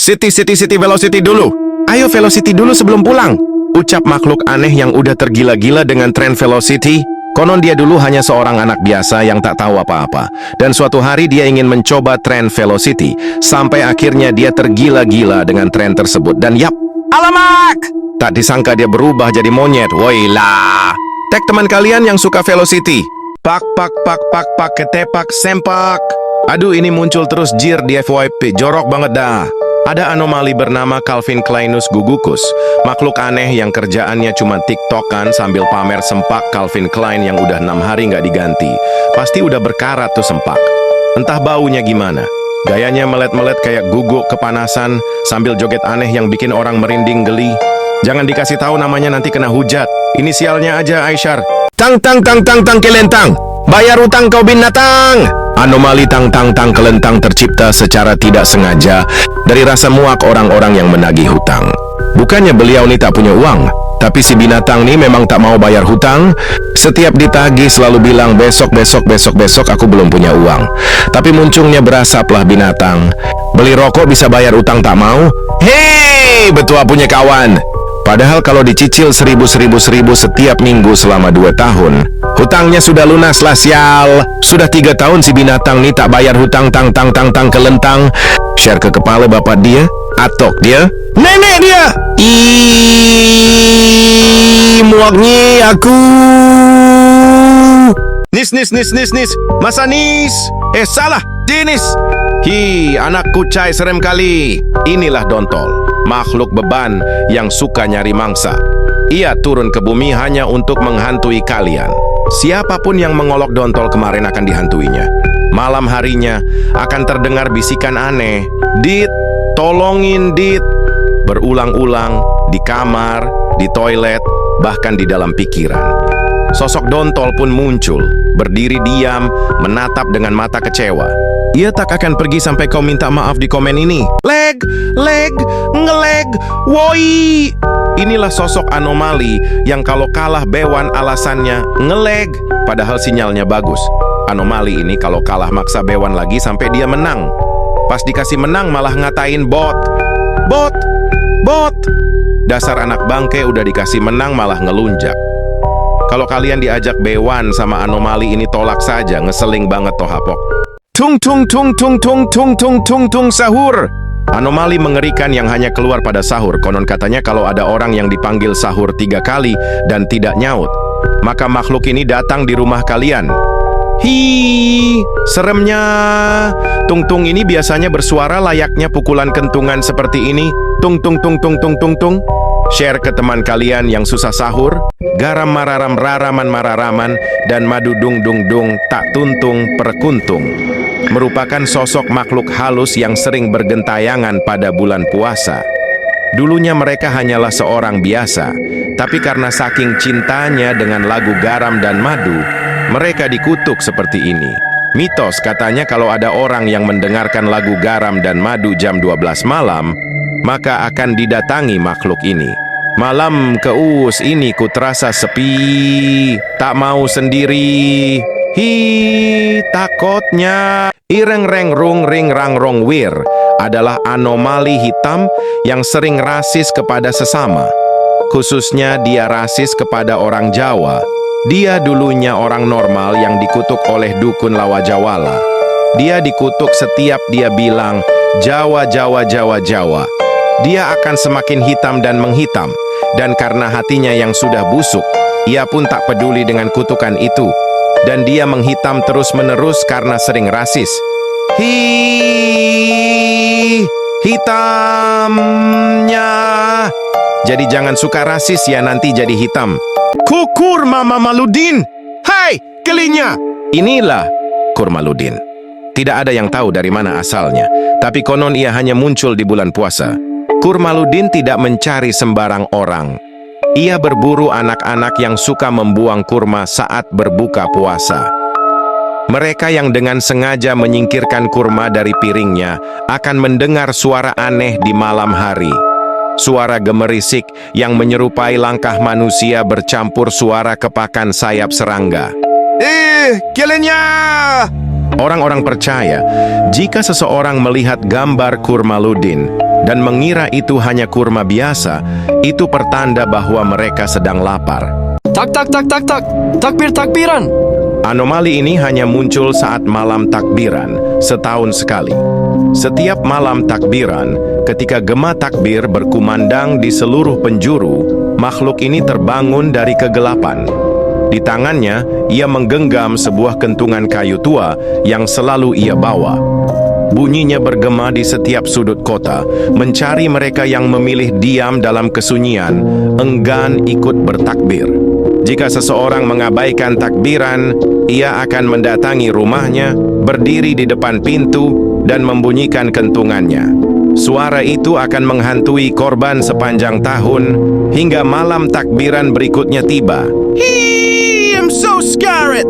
Siti Velocity dulu. Ayo Velocity dulu sebelum pulang. Ucap makhluk aneh yang udah tergila-gila dengan tren Velocity. Konon dia dulu hanya seorang anak biasa yang tak tahu apa-apa. Dan suatu hari dia ingin mencoba tren Velocity. Sampai akhirnya dia tergila-gila dengan tren tersebut. Dan yap, alamak! Tak disangka dia berubah jadi monyet. Woilah. Tag teman kalian yang suka Velocity. Pak, ketepak, sempak. Aduh, ini muncul terus jir di FYP. Jorok banget dah. Ada anomali bernama Calvin-Kleinus gugucus, makhluk aneh yang kerjaannya cuma tiktokan sambil pamer sempak Calvin Klein yang udah 6 hari nggak diganti. Pasti udah berkarat tuh sempak. Entah baunya gimana. Gayanya melet-melet kayak guguk kepanasan sambil joget aneh yang bikin orang merinding geli. Jangan dikasih tahu namanya, nanti kena hujat. Inisialnya aja Aisyar. Tang kelentang. Bayar utang kau binatang. Anomali tang kelentang tercipta secara tidak sengaja dari rasa muak orang-orang yang menagih hutang. Bukannya beliau nih tak punya uang, tapi si binatang nih memang tak mau bayar hutang. Setiap ditagih selalu bilang besok aku belum punya uang. Tapi muncungnya berasaplah binatang. Beli rokok bisa bayar utang tak mau. Hei, betua punya kawan. Padahal kalau dicicil 1000 setiap minggu selama 2 tahun, hutangnya sudah lunas lah sial. Sudah 3 tahun si binatang nih tak bayar hutang tang kelentang. Share ke kepala bapak dia, atok dia, nenek dia. Muaknya aku. Nis. Masa nis? Salah. Dinis. Anak kucai serem kali. Inilah Dontol, makhluk beban yang suka nyari mangsa. Ia turun ke bumi hanya untuk menghantui kalian. Siapapun yang mengolok Dontol kemarin akan dihantuinya. Malam harinya akan terdengar bisikan aneh. Dit, tolongin Dit. Berulang-ulang di kamar, di toilet, bahkan di dalam pikiran. Sosok Dontol pun muncul, berdiri diam, menatap dengan mata kecewa. Ia tak akan pergi sampai kau minta maaf di komen ini. Leg, ngeleg, woi. Inilah sosok anomali yang kalau kalah Bewan alasannya ngeleg, padahal sinyalnya bagus. Anomali ini kalau kalah maksa Bewan lagi sampai dia menang. Pas dikasih menang malah ngatain bot. Dasar anak bangke udah dikasih menang malah ngelunjak. Kalau kalian diajak Bewan sama anomali ini tolak saja, ngeseling banget toh hapok. Tung sahur. Anomali mengerikan yang hanya keluar pada sahur. Konon katanya kalau ada orang yang dipanggil sahur 3 kali dan tidak nyaut, maka makhluk ini datang di rumah kalian. Seremnya. Tung ini biasanya bersuara layaknya pukulan kentungan seperti ini. Tung. Share ke teman kalian yang susah sahur. Garam mararam raraman mararaman dan madu dung tak tuntung perkuntung. Merupakan sosok makhluk halus yang sering bergentayangan pada bulan puasa. Dulunya mereka hanyalah seorang biasa, tapi karena saking cintanya dengan lagu garam dan madu, mereka dikutuk seperti ini. Mitos katanya kalau ada orang yang mendengarkan lagu garam dan madu jam 12 malam, maka akan didatangi makhluk ini. Malam keus ini ku terasa sepi, tak mau sendiri. Takutnya. Ireng reng rung ring rang rong wir adalah anomali hitam yang sering rasis kepada sesama. Khususnya dia rasis kepada orang Jawa. Dia dulunya orang normal yang dikutuk oleh dukun Lawajawala. Dia dikutuk setiap dia bilang Jawa. Dia akan semakin hitam dan menghitam. Dan karena hatinya yang sudah busuk, ia pun tak peduli dengan kutukan itu. Dan dia menghitam terus-menerus karena sering rasis. Hitamnya. Jadi jangan suka rasis ya, nanti jadi hitam. Kukur Mama Maludin. Hai, kelinya. Inilah Kurmaludin. Tidak ada yang tahu dari mana asalnya, tapi konon ia hanya muncul di bulan puasa. Kurmaludin tidak mencari sembarang orang. Ia berburu anak-anak yang suka membuang kurma saat berbuka puasa. Mereka yang dengan sengaja menyingkirkan kurma dari piringnya akan mendengar suara aneh di malam hari. Suara gemerisik yang menyerupai langkah manusia bercampur suara kepakan sayap serangga. Kilenya! Orang-orang percaya, jika seseorang melihat gambar Kurmaludin, dan mengira itu hanya kurma biasa, itu pertanda bahwa mereka sedang lapar. Tak, tak, tak, tak, tak. Takbiran. Anomali ini hanya muncul saat malam takbiran, setahun sekali. Setiap malam takbiran, ketika gema takbir berkumandang di seluruh penjuru, makhluk ini terbangun dari kegelapan. Di tangannya, ia menggenggam sebuah kentungan kayu tua yang selalu ia bawa. Bunyinya bergema di setiap sudut kota, mencari mereka yang memilih diam dalam kesunyian, enggan ikut bertakbir. Jika seseorang mengabaikan takbiran, ia akan mendatangi rumahnya, berdiri di depan pintu, dan membunyikan kentungannya. Suara itu akan menghantui korban sepanjang tahun, hingga malam takbiran berikutnya tiba. I'm so scared.